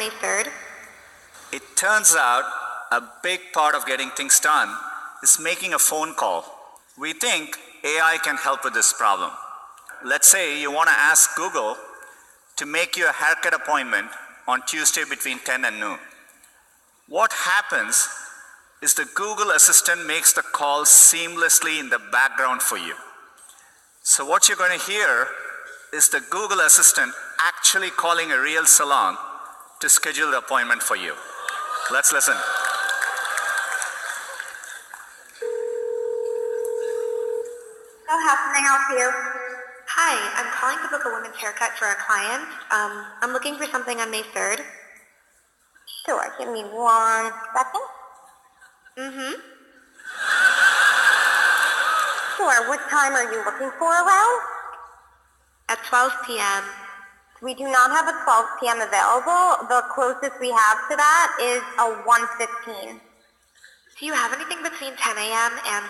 May 3rd? It turns out a big part of getting things done is making a phone call. We think AI can help with this problem. Let's say you want to ask Google to make you a haircut appointment on Tuesday between 10 and noon. What happens is the Google Assistant makes the call seamlessly in the background for you. So what you're going to hear is the Google Assistant actually calling a real salon to schedule the appointment for you. Let's listen. So how can I help you? Hi, I'm calling to book a women's haircut for a client. I'm looking for something on May 3rd. Sure, give me 1 second. Sure, what time are you looking for around? At 12 p.m. We do not have a 12 p.m. available. The closest we have to that is a 1:15. Do you have anything between 10 a.m. and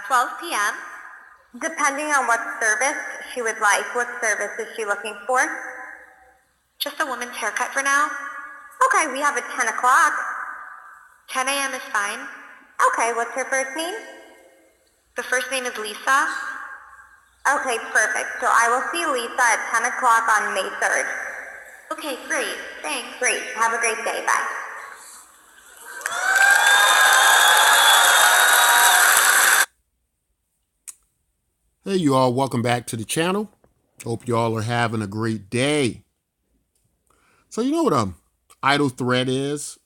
12 p.m.? Depending on what service she would like. What service is she looking for? Just a woman's haircut for now. Okay, we have a 10 o'clock. 10 a.m. is fine. Okay, what's her first name? The first name is Lisa. Okay, perfect. So I will see Lisa at 10 o'clock on May 3rd. Okay, great. Thanks. Great. Have a great day. Bye. Hey, you all. Welcome back to the channel. Hope you all are having a great day. So you know what an idle threat is?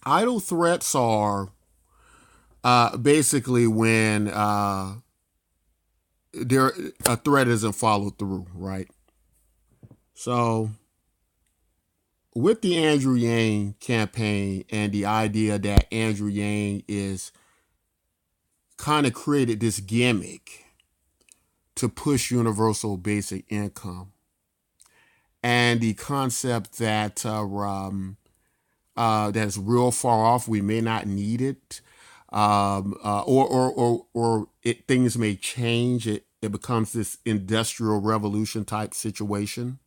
Idle threats are basically when a threat isn't followed through, right? So with the Andrew Yang campaign and the idea that Andrew Yang is kind of created this gimmick to push universal basic income, and the concept that that's real far off, we may not need it, things may change. It becomes this industrial revolution type situation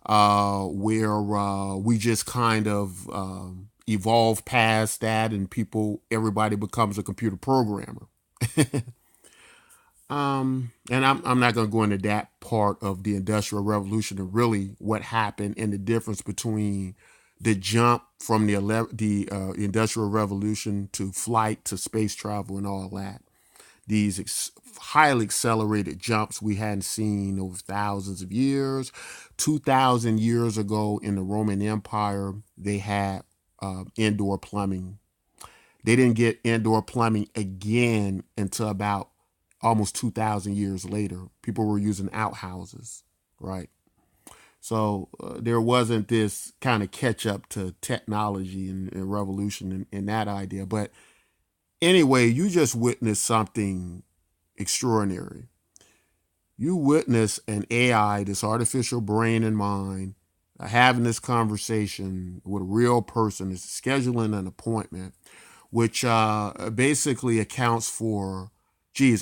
where we just kind of evolve past that, and everybody becomes a computer programmer. And I'm not going to go into that part of the Industrial Revolution and really what happened and the difference between the jump from the Industrial Revolution to flight to space travel and all that. These highly accelerated jumps we hadn't seen over thousands of years. 2,000 years ago in the Roman Empire, they had indoor plumbing. They didn't get indoor plumbing again until about almost 2,000 years later. People were using outhouses, right? So there wasn't this kind of catch up to technology and revolution in that idea. But anyway, you just witnessed something extraordinary. You witnessed an AI, this artificial brain and mind, having this conversation with a real person, is scheduling an appointment, which basically accounts for,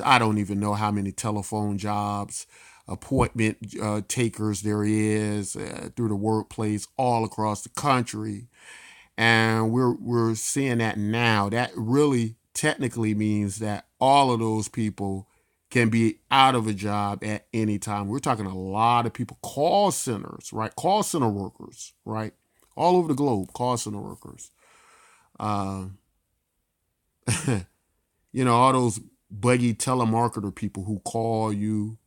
I don't even know how many telephone jobs, appointment takers there is through the workplace all across the country. And we're seeing that now. That really technically means that all of those people can be out of a job at any time. We're talking a lot of people, call centers, right? Call center workers, right? All over the globe, call center workers. All those buggy telemarketer people who call you,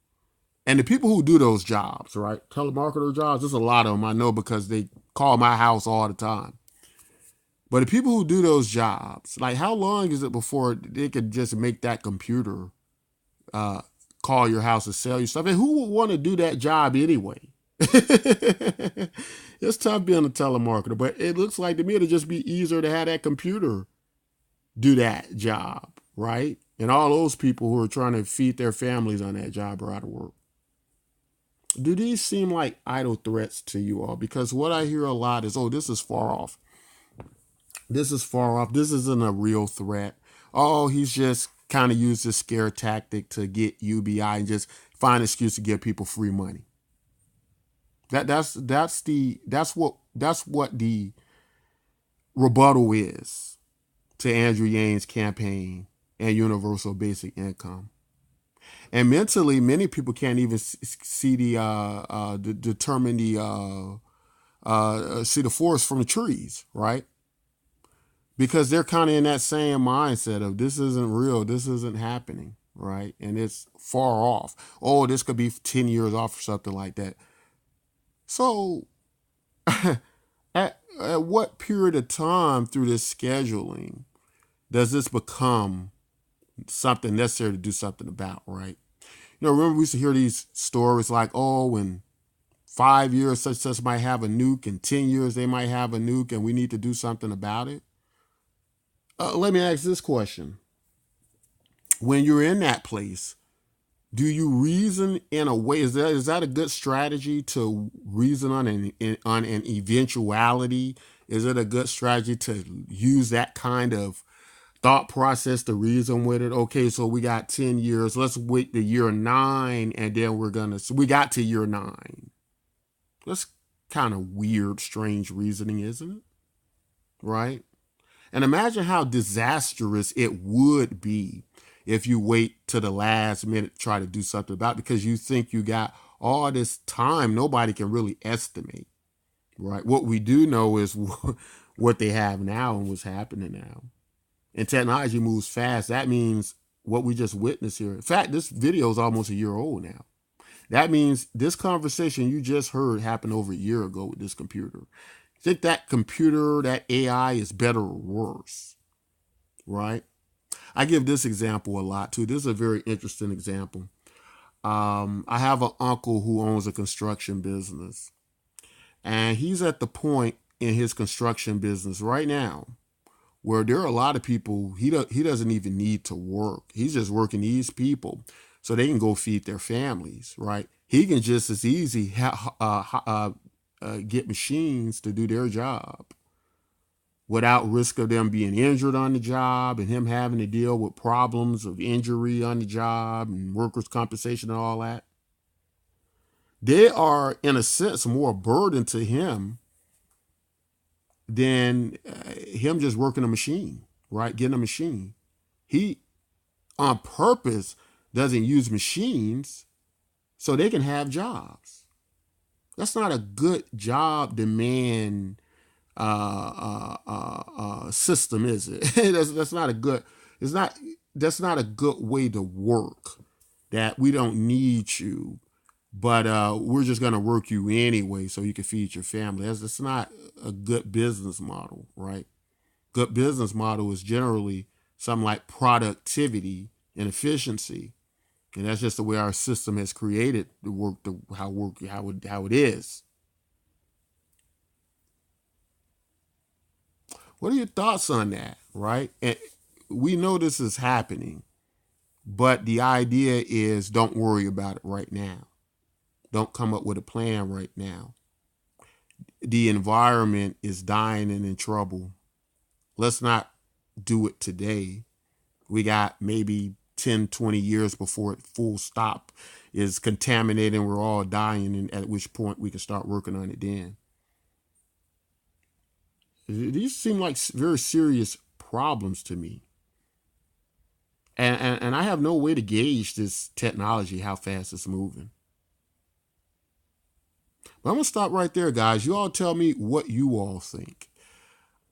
and the people who do those jobs, right? Telemarketer jobs, there's a lot of them I know because they call my house all the time. But the people who do those jobs, like, how long is it before they could just make that computer call your house and sell you stuff? And who would want to do that job anyway? It's tough being a telemarketer, but it looks like to me it'll just be easier to have that computer do that job, right? And all those people who are trying to feed their families on that job are out of work. Do these seem like idle threats to you all? Because what I hear a lot is, oh, this is far off. This is far off. This isn't a real threat. Oh, he's just kind of used this scare tactic to get UBI and just find an excuse to give people free money. That's what what the rebuttal is to Andrew Yang's campaign and universal basic income. And mentally, many people can't even see determine see the forest from the trees, right? Because they're kind of in that same mindset of this isn't real, this isn't happening, right? And it's far off. Oh, this could be 10 years off or something like that. So at what period of time through this scheduling does this become something necessary to do something about, right? You know, remember we used to hear these stories like, oh, in 5 years such might have a nuke, in 10 years they might have a nuke, and we need to do something about it. Let me ask this question. When you're in that place, do you reason in a way, is that a good strategy to reason on an eventuality? Is it a good strategy to use that kind of thought process to reason with it? Okay, so we got 10 years. Let's wait to year 9, and then we got to year 9. That's kind of weird, strange reasoning, isn't it? Right? And imagine how disastrous it would be if you wait to the last minute to try to do something about it because you think you got all this time. Nobody can really estimate, right? What we do know is what they have now and what's happening now. And technology moves fast. That means what we just witnessed here. In fact, this video is almost a year old now. That means this conversation you just heard happened over a year ago with this computer. Think that computer, that AI is better or worse, right? I give this example a lot too. This is a very interesting example. I have an uncle who owns a construction business, and he's at the point in his construction business right now where there are a lot of people he doesn't even need to work. He's just working these people so they can go feed their families, right? He can just as easy get machines to do their job without risk of them being injured on the job and him having to deal with problems of injury on the job and workers' compensation and all that. They are, in a sense, more burden to him than him just working a machine, right? Getting a machine. He, on purpose, doesn't use machines so they can have jobs. That's not a good job demand system, is it? That's not a good. That's not a good way to work. That we don't need you, but we're just gonna work you anyway so you can feed your family. That's not a good business model, right? Good business model is generally something like productivity and efficiency. And that's just the way our system has created the work, how it is. What are your thoughts on that, right? And we know this is happening, but the idea is don't worry about it right now. Don't come up with a plan right now. The environment is dying and in trouble. Let's not do it today. We got maybe 10, 20 years before it full stop is contaminated and we're all dying, and at which point we can start working on it then. These seem like very serious problems to me. And I have no way to gauge this technology, how fast it's moving. But I'm going to stop right there, guys. You all tell me what you all think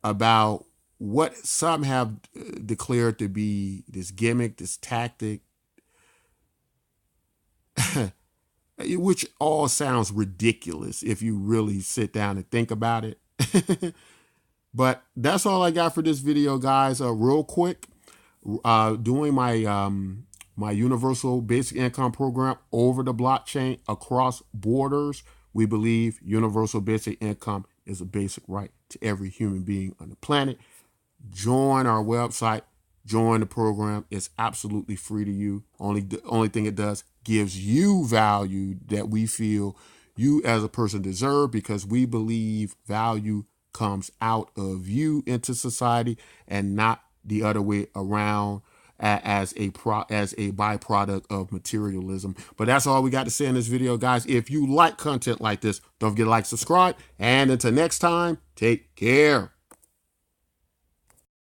about what some have declared to be this gimmick, this tactic, which all sounds ridiculous if you really sit down and think about it. But that's all I got for this video, guys. Real quick, doing my my universal basic income program over the blockchain across borders. We believe universal basic income is a basic right to every human being on the planet. Join our website, join the program. It's absolutely free to you. The only thing it does, gives you value that we feel you as a person deserve, because we believe value comes out of you into society and not the other way around. as a byproduct of materialism. But that's all we got to say in this video, guys. If you like content like this, don't forget to like, subscribe, and until next time, take care.